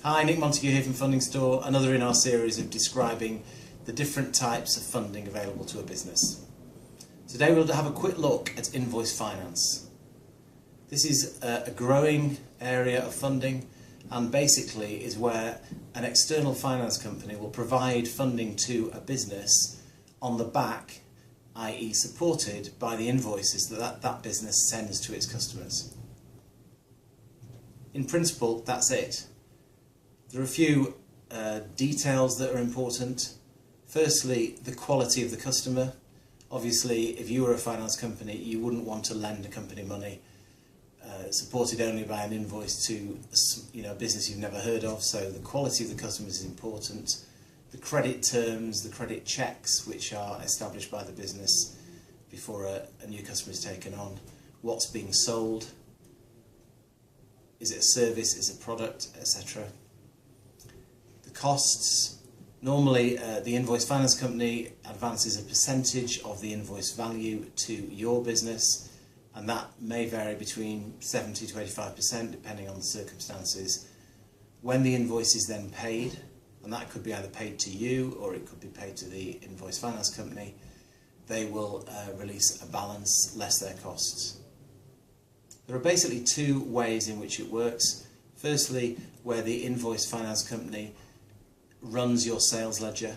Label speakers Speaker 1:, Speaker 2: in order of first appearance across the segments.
Speaker 1: Hi, Nick Montague here from FundingStore, another in our series of describing the different types of funding available to a business. Today we'll have a quick look at Invoice Finance. This is a growing area of funding and basically is where an external finance company will provide funding to a business on the back, i.e. supported by the invoices that business sends to its customers. In principle, that's it. There are a few details that are important. Firstly, the quality of the customer. Obviously, if you were a finance company, you wouldn't want to lend a company money supported only by an invoice to a business you've never heard of. So the quality of the customers is important. The credit terms, the credit checks which are established by the business before a new customer is taken on. What's being sold? Is it a service? Is it a product? Etc. The costs. Normally the Invoice Finance company advances a percentage of the invoice value to your business, and that may vary between 70 to 85% depending on the circumstances. When the invoice is then paid, and that could be either paid to you or it could be paid to the Invoice Finance company, they will release a balance less their costs. There are basically two ways in which it works. Firstly, where the Invoice Finance company runs your sales ledger,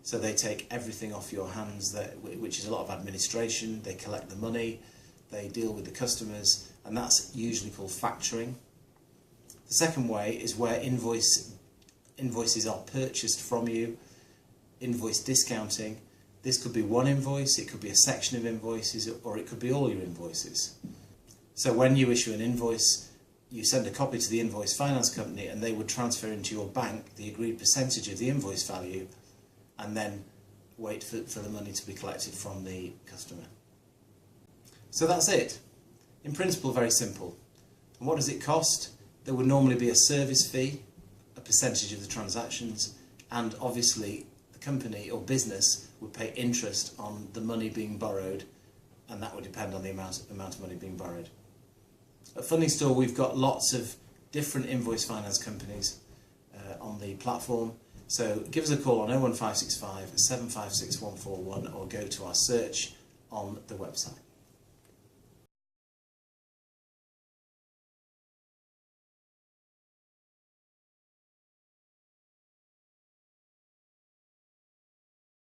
Speaker 1: so they take everything off your hands, which is a lot of administration. They collect the money, they deal with the customers, and that's usually called factoring. The second way is where invoices are purchased from you, invoice discounting. This could be one invoice, it could be a section of invoices, or it could be all your invoices. So when you issue an invoice, you send a copy to the Invoice Finance company and they would transfer into your bank the agreed percentage of the invoice value and then wait for the money to be collected from the customer. So that's it. In principle, very simple. And what does it cost? There would normally be a service fee, a percentage of the transactions, and obviously the company or business would pay interest on the money being borrowed, and that would depend on the amount of money being borrowed. At FundingStore we've got lots of different invoice finance companies on the platform, so give us a call on 01565 756 141 or go to our search on the website.